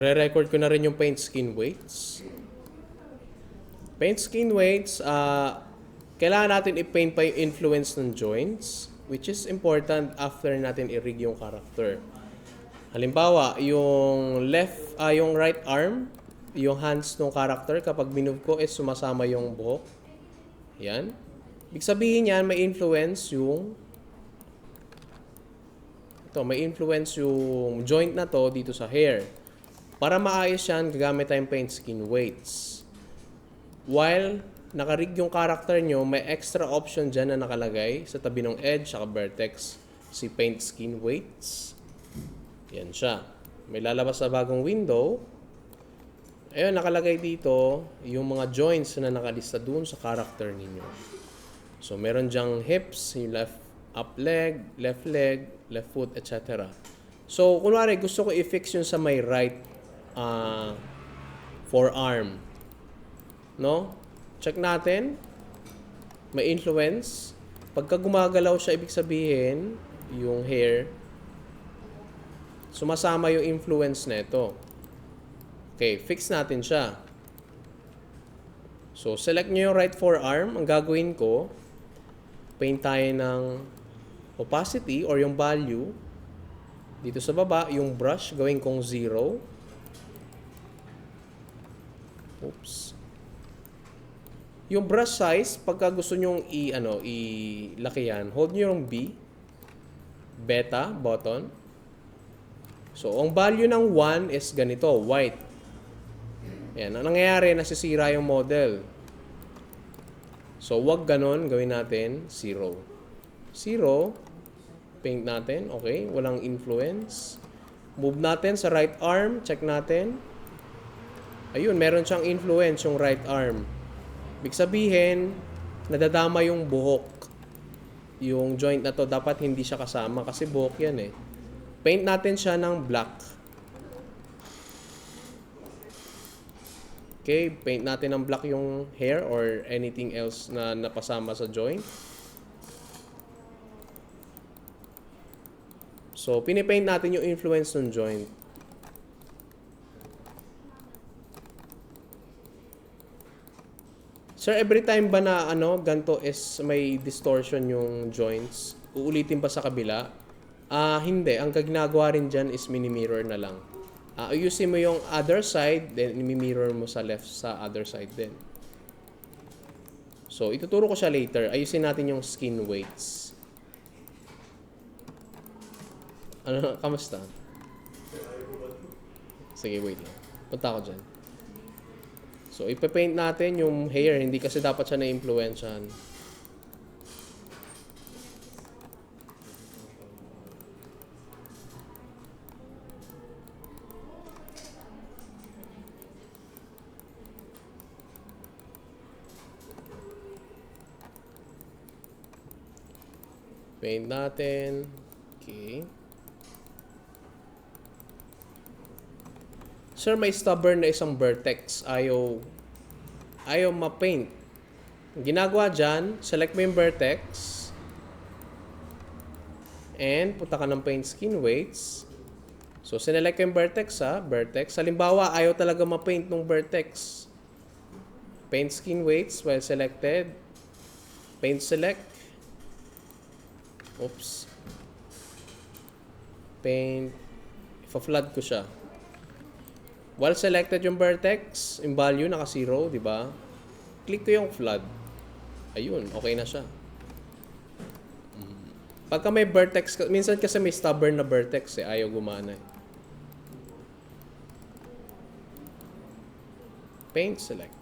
Re-record ko na rin yung paint skin weights. Paint skin weights, kailangan natin i-paint pa yung influence ng joints, which is important after natin i-rig yung character. Halimbawa, yung right arm, yung hands ng character, kapag minove ko is sumasama yung buhok. Yan. Ibig sabihin yan, may influence yung joint na to dito sa hair. Para maayos yan, gagamit tayong paint skin weights. While nakarig yung character nyo, may extra option dyan na nakalagay sa tabi ng edge at vertex. Si paint skin weights. Yan siya. May lalabas na bagong window. Ayun, nakalagay dito yung mga joints na nakalista dun sa character ninyo. So, meron dyang hips, yung left leg, left foot, etc. So, kunwari, gusto ko i-fix yun sa may right forearm. No? Check natin. May influence. Pagka gumagalaw siya, ibig sabihin, yung hair, sumasama yung influence nito. Okay, fix natin siya. So, select nyo yung right forearm. Ang gagawin ko, paint tayo ng opacity or yung value. Dito sa baba, yung brush, gawin kong 0. Oops. Yung brush size, pagka gusto nyong ilaki yan, hold nyo yung B, beta, button. So, ang value ng 1 is ganito, white. Yan. Ang nangyayari, nasisira yung model. So, wag ganon. Gawin natin 0. 0. Paint natin. Okay. Walang influence. Move natin sa right arm. Check natin. Ayun, meron siyang influence yung right arm. Ibig sabihin, nadadama yung buhok. Yung joint na to, dapat hindi siya kasama kasi buhok yan eh. Paint natin siya ng black. Okay, paint natin ng black yung hair or anything else na napasama sa joint. So, pinipaint natin yung influence ng joint. Sir, every time ba na ganito is may distortion yung joints, uulitin ba sa kabila? Hindi. Ang ginagawa rin dyan is mini-mirror na lang. Ayusin mo yung other side, then i-mirror mo sa left sa other side din. So, ituturo ko siya later. Ayusin natin yung skin weights. Kamusta? Sige, wait lang. Punta ako dyan. So, ipapaint natin yung hair. Hindi kasi dapat siya na-influensyahan. Paint natin. Okay. Sir, may stubborn na isang vertex. Ayaw ma-paint. Ginagawa dyan, select mo yung vertex. And punta ka ng paint skin weights. So, sinelect ko yung vertex vertex. Halimbawa, ayaw talaga ma-paint ng vertex. Paint skin weights while selected. Paint select. Oops. Paint. Ipa-flood ko siya. While selected yung vertex, yung value naka-0, di ba? Click ko yung flood. Ayun, okay na siya. Pagka may vertex, minsan kasi may stubborn na vertex ayaw gumana eh. Paint select.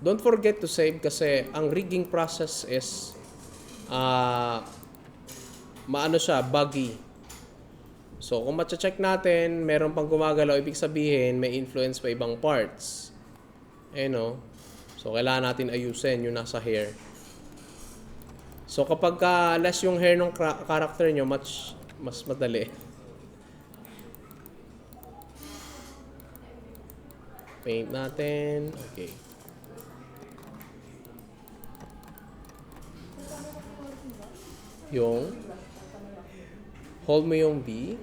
Don't forget to save kasi ang rigging process is buggy. So, kung ma-check natin, meron pang gumagalaw, ibig sabihin, may influence pa ibang parts. So, kailangan natin ayusin yung nasa hair. So, kapag less yung hair ng character nyo, mas madali. Paint natin. Okay. Hold mo yung B.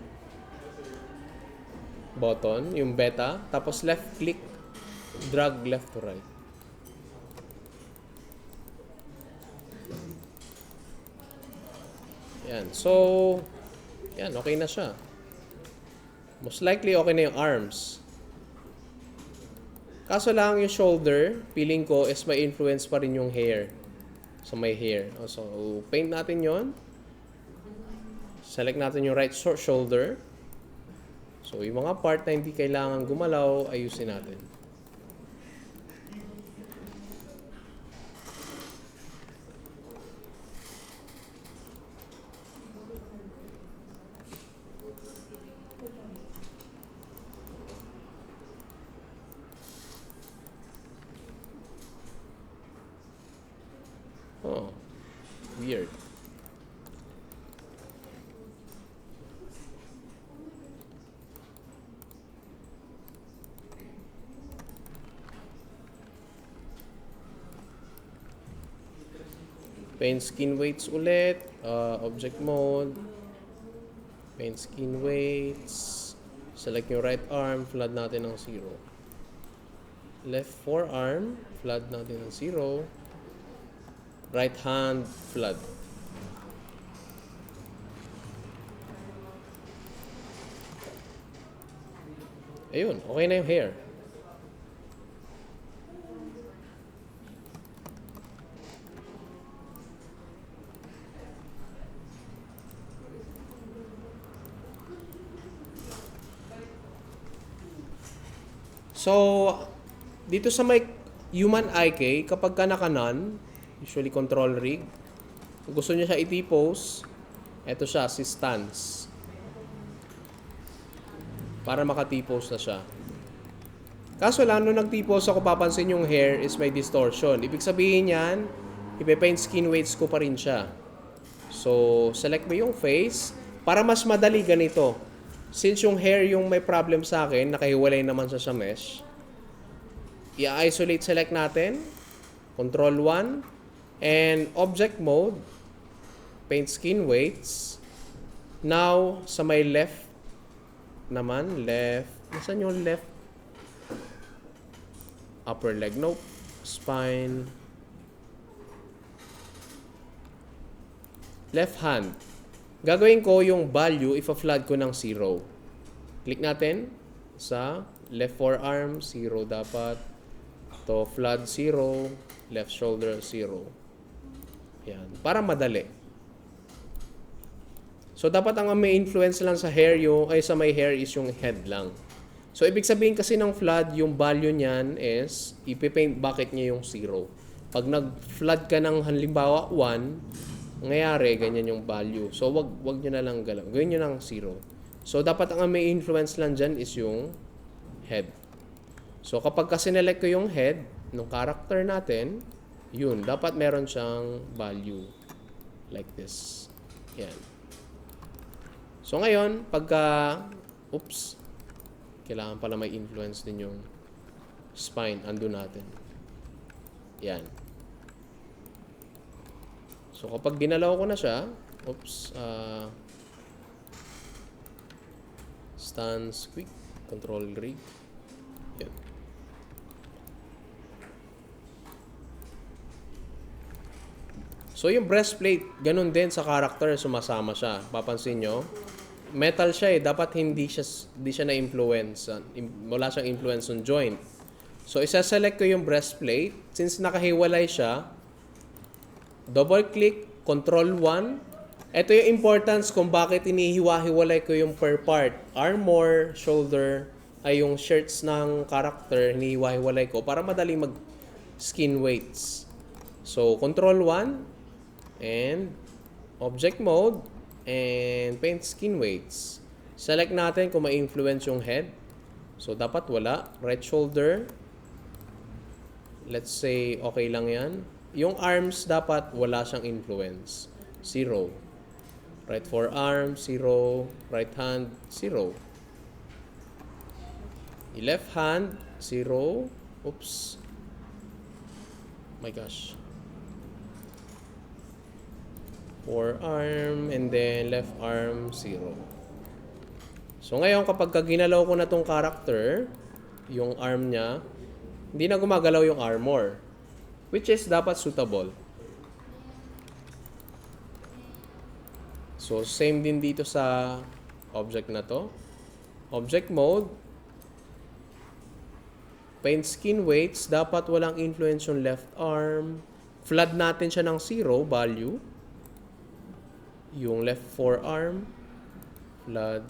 Button, yung beta. Tapos left click. Drag left to right. Yan. So, yan. Okay na siya. Most likely, okay na yung arms. Kaso lang yung shoulder, feeling ko is may influence pa rin yung hair. So, may hair. So, paint natin yon. Select natin yung right shoulder. So, yung mga part na hindi kailangan gumalaw, ayusin natin. Oh, weird. Paint skin weights ulit. Object mode. Paint skin weights. Select yung right arm. Flood natin ng 0. Left forearm. Flood natin ng 0. Right hand. Flood. Ayun. Okay na yung hair. So, dito sa may human IK, kapag ka naka-none, usually control rig, kung gusto niya siya i-T-pose, eto siya, si stance. Para maka-T-pose na siya. Kaso lang, nung nag-T-pose ako, papansin yung hair is may distortion. Ibig sabihin yan, ipe-paint skin weights ko pa rin siya. So, select mo yung face, para mas madali ganito. Since yung hair yung may problem sa akin, nakahiwalay naman siya sa mesh, i-isolate select natin, Control 1, and object mode, paint skin weights. Now, sa may left naman, left, nasan yung left? Upper leg, nope. Spine. Left hand. Gagawin ko yung value, ipa-flood ko ng 0. Click natin sa left forearm, 0 dapat. To flood 0, left shoulder 0. Yan, para madali. So dapat ang may influence lang sa hair sa may hair is yung head lang. So ibig sabihin kasi ng flood, yung value niyan is ipipaint bucket niya yung 0. Pag nag-flood ka ng halimbawa 1, nangyayari, ganyan yung value. So, wag nyo na lang galaw. Gawin nyo ng 0. So, dapat ang may influence lang dyan is yung head. So, kapag sinelect ko yung head ng character natin, yun, dapat meron siyang value. Like this. Yan. So, ngayon, kailangan pala may influence din yung spine. Undo natin. Yan. So, kapag ginalaw ko na siya, stance quick, control rig. Yan. So, yung breastplate, ganun din sa character, sumasama siya. Papansin nyo, metal siya dapat hindi siya na-influence. Wala siyang influence on joint. So, isa-select ko yung breastplate. Since nakahiwalay siya, double click, control 1. Ito yung importance kung bakit inihiwa-hiwalay ko yung per part. Armor, shoulder, ay yung shirts ng character, inihiwa-hiwalay ko para madali mag skin weights. So, control 1 and object mode and paint skin weights. Select natin kung ma-influence yung head. So, dapat wala. Right shoulder. Let's say, okay lang yan. Yung arms, dapat wala siyang influence. 0. Right forearm, 0. Right hand, 0. Left hand, 0. Oops. My gosh. Forearm, and then left arm, 0. So ngayon, kapag ginalaw ko na tong character, yung arm niya, hindi na gumagalaw yung armor. Which is dapat suitable. So, same din dito sa object na to. Object mode. Paint skin weights, dapat walang influence yung left arm. Flood natin siya ng 0 value. Yung left forearm. Flood.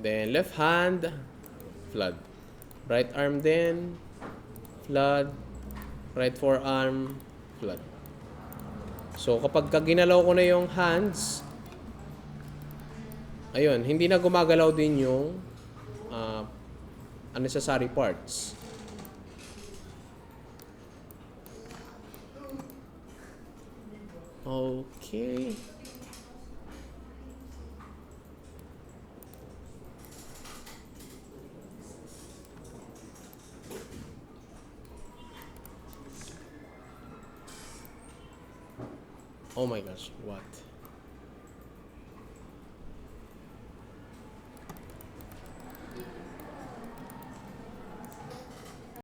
Then, left hand. Flood. Right arm din. Flood. Right forearm. Flood. So, kapag ginalaw ko na yung hands, ayun, hindi na gumagalaw din yung unnecessary parts. Okay. Oh my gosh, what?